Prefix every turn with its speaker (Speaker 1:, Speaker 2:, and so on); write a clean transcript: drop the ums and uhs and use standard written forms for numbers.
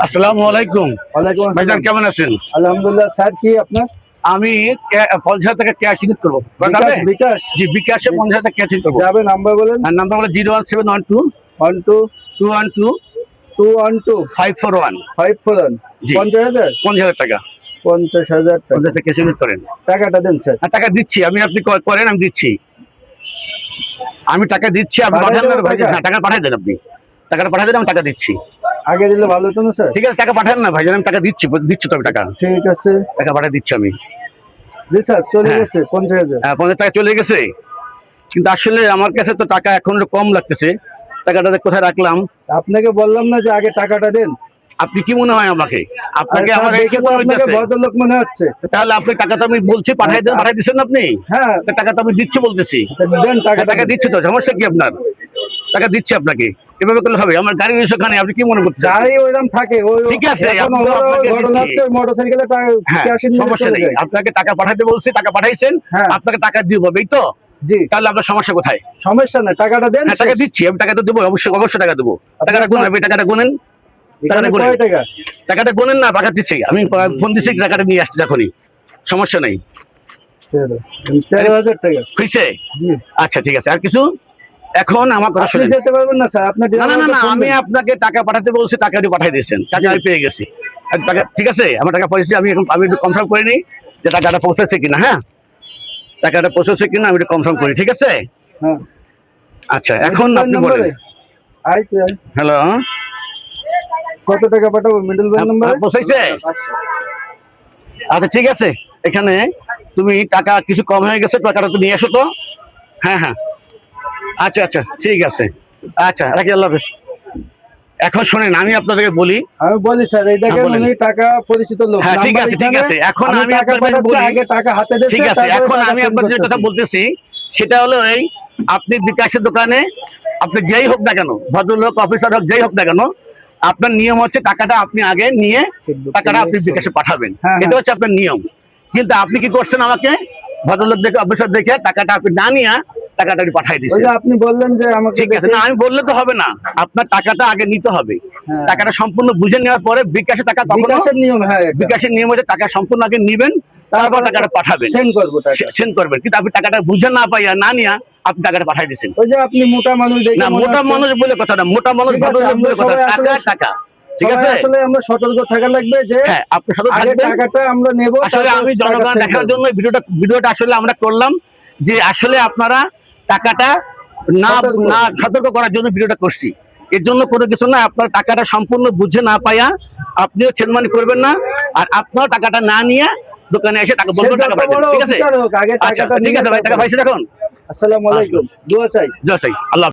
Speaker 1: আসসালামু আলাইকুম। ভাইজান কেমন আছেন?
Speaker 2: আলহামদুলিল্লাহ। স্যার কি আপনার?
Speaker 1: আমি 50,000 টাকা ক্যাশ ইন করবো।
Speaker 2: বিকাশ?
Speaker 1: জি, বিকাশে 50,000 টাকা ক্যাশ ইন করবো।
Speaker 2: যাবে নাম্বার বলেন।
Speaker 1: আর নাম্বার হলো 01712
Speaker 2: 12
Speaker 1: 212
Speaker 2: 212
Speaker 1: 541।
Speaker 2: 541।
Speaker 1: জি।
Speaker 2: 50,000?
Speaker 1: 50,000 টাকা।
Speaker 2: 50,000 টাকা।
Speaker 1: 50,000 টাকা ক্যাশ ইন করেন।
Speaker 2: টাকাটা দেন স্যার।
Speaker 1: টাকা দিচ্ছি আমি, আপনি করেন, আমি দিচ্ছি। আমি টাকা দিচ্ছি, আপনি
Speaker 2: পাঠাই
Speaker 1: পাঠান না
Speaker 2: দেবো
Speaker 1: ভাই?
Speaker 2: টাকা?
Speaker 1: হ্যাঁ, টাকা পাঠাই দেন আপনি। টাকাটা পাঠাই দেন, আমি টাকা দিচ্ছি।
Speaker 2: আগে দিলে ভালো হতো না স্যার?
Speaker 1: ঠিক আছে, টাকা পাঠান না ভাইজান, আমি টাকা দিচ্ছি তো আমি টাকা।
Speaker 2: ঠিক আছে।
Speaker 1: টাকা পাঠিয়ে দিচ্ছি আমি।
Speaker 2: জি স্যার, চলে
Speaker 1: হ্যাঁ।
Speaker 2: গেছে 50,000।
Speaker 1: হ্যাঁ, 50 টাকা চলে গেছে, কিন্তু আসলে আমার কাছে তো টাকা এখন একটু কম লাগতেছে। টাকাটা যে কোথায় রাখলাম?
Speaker 2: আপনাকে বললাম না যে আগে টাকাটা দেন?
Speaker 1: আপনি কি মনে হয় আমাকে? আপনাকে
Speaker 2: স্যার
Speaker 1: আমার
Speaker 2: দেখে
Speaker 1: কি
Speaker 2: তো
Speaker 1: মনে
Speaker 2: আপনাকে
Speaker 1: হইতেছে?
Speaker 2: ভদ্রলোক মনে হচ্ছে।
Speaker 1: তাহলে আপনি টাকাটা আমি বলছি পাঠাই দেন, পাঠাই দিচ্ছেন আপনি?
Speaker 2: হ্যাঁ।
Speaker 1: টাকা তো আমি দিচ্ছি বলতেছি।
Speaker 2: দেন টাকাটা।
Speaker 1: টাকা দিচ্ছি তো, সমস্যা কি আপনার? টাকা দিচ্ছি আপনাকে, এভাবে করলে হবে? আমার গাড়ি রয়েছে ওখানে, আপনি কি মনে করছেন?
Speaker 2: গাড়ি ওইরকম থাকে, ওই
Speaker 1: ঠিক আছে,
Speaker 2: এখন
Speaker 1: আমি তো আপনাকে
Speaker 2: ঘটনা
Speaker 1: দিচ্ছি।
Speaker 2: হচ্ছে মোটরসাইকেলে
Speaker 1: হ্যাঁ,
Speaker 2: ক্যাশ ইন
Speaker 1: সমস্যা নেই, আপনাকে টাকা পাঠাতে বলছি, টাকা পাঠাইছেন।
Speaker 2: হ্যাঁ।
Speaker 1: আপনাকে টাকা দিব, এই তো?
Speaker 2: জি।
Speaker 1: তাহলে আপনার সমস্যা কোথায়?
Speaker 2: সমস্যা না, টাকাটা দেন।
Speaker 1: হ্যাঁ, টাকা দিচ্ছি আমি, টাকা তো দেবো, অবশ্যই অবশ্যই টাকা দেবো। টাকাটা গুনেন, আপনি টাকাটা গুনেন।
Speaker 2: এখানে কয় টাকা?
Speaker 1: টাকাটা গোনেন না, টাকা দিচ্ছি আমি, ফোন দিচ্ছি, টাকাটা নিয়ে আসছি এখনই, সমস্যা নেই।
Speaker 2: 13,000 টাকা
Speaker 1: হয়েছে?
Speaker 2: জি।
Speaker 1: আচ্ছা ঠিক আছে, আর কিছু? এখন আমার কথা
Speaker 2: আপনি
Speaker 1: শুনেন।
Speaker 2: যেতে পারবেন না স্যার, আপনার
Speaker 1: না না না না, আমি আপনাকে টাকা পাঠাতে বলছি, টাকা পাঠিয়ে দিয়েছেন, টাকা আমি পেয়ে গেছি। আর টাকা ঠিক আছে, আমার টাকা পৌঁছেছে, আমি একটু কনফার্ম করে নিই যে টাকাটা পৌঁছেছে কিনা। হ্যাঁ, টাকাটা পৌঁছেছে কিনা আমি একটু কনফার্ম করি, ঠিক আছে?
Speaker 2: হ্যাঁ।
Speaker 1: আচ্ছা, এখন আপনি বলেন। হ্যালো,
Speaker 2: কত টাকা পাঠাবো মিডল ব্যাংক নম্বরে?
Speaker 1: পৌঁছেছে? আচ্ছা ঠিক আছে, এখানে তুমি টাকা কিছু কম হয়ে গেছে, টাকাটা তো নিয়ে এসো তো। হ্যাঁ হ্যাঁ, আচ্ছা আচ্ছা ঠিক আছে, আচ্ছা রাখি, আল্লাহ হাফেজ। এখন শোনেন, আমি আপনাদেরকে বলি।
Speaker 2: আমি বলি স্যার, এই দেখেন উনি টাকা পরিচিত লোক।
Speaker 1: হ্যাঁ ঠিক আছে ঠিক আছে, এখন আমি আপনাদের বলি,
Speaker 2: আগে টাকা হাতে দিয়েছে।
Speaker 1: ঠিক আছে, এখন আমি আপনাদের যে কথা বলতেছি সেটা হলো এই, আপনি বিকাশের দোকানে আপনি যেই হোক না কেন, ভদ্রলোক অফিসার হোক, যেই হোক না কেন, আপনার নিয়ম হচ্ছে টাকাটা আপনি আগে নিয়ে টাকাটা আপনি বিকাশে পাঠাবেন, এটা হচ্ছে আপনার নিয়ম। কিন্তু আপনি কি করছেন, আমাকে ভদ্রলোক দেখে, অফিসার দেখে টাকাটা আপনি না নিয়ে টাকাটা পাঠিয়ে দিচ্ছেন।
Speaker 2: আপনি বললেন যে আমাকে,
Speaker 1: ঠিক আছে, না আমি বললে তো হবে না, আপনার টাকাটা আগে নিতে হবে। টাকাটা সম্পূর্ণ বুঝে নেওয়ার পরে বিকাশে টাকা,
Speaker 2: বিকাশের নিয়ম। হ্যাঁ,
Speaker 1: বিকাশের নিয়ম হচ্ছে টাকা সম্পূর্ণ আগে নিবেন, তারপর টাকাটা পাঠাবেন, সেন্ড করবেন। কিন্তু আপনি টাকাটা বুঝে না পাইয়া, না নিয়ে আপনি টাকাটা পাঠিয়ে দিচ্ছেন।
Speaker 2: ওই যে আপনি মোটা মানুষ দেখে,
Speaker 1: না মোটা মানুষ বলে কথা না, মোটা মানুষ বলে কথা, টাকা টাকা। ঠিক আছে,
Speaker 2: আসলে আমরা সতর্ক থাকা লাগবে যে
Speaker 1: হ্যাঁ, আপনি সতর্ক থাকবেন,
Speaker 2: টাকাটা আমরা নেব।
Speaker 1: আসলে আমি জনগণ দেখার জন্য ভিডিওটা আসলে আমরা করলাম, যে আসলে আপনারা টাকাটা না সতর্ক করার জন্য ভিডিওটা করছি, এর জন্য কোনো কিছু না। আপনার টাকাটা সম্পূর্ণ বুঝে না পাইয়া আপনিও ছেনমানি করবেন না, আর আপনার টাকাটা না নিয়ে দোকানে এসে টাকা বলবেন, টাকা পাবেন। ঠিক আছে, আচ্ছা ঠিক আছে ভাই, টাকা পাইছেন এখন?
Speaker 2: আসসালামু আলাইকুম। দোয়া চাই।
Speaker 1: আল্লাহ।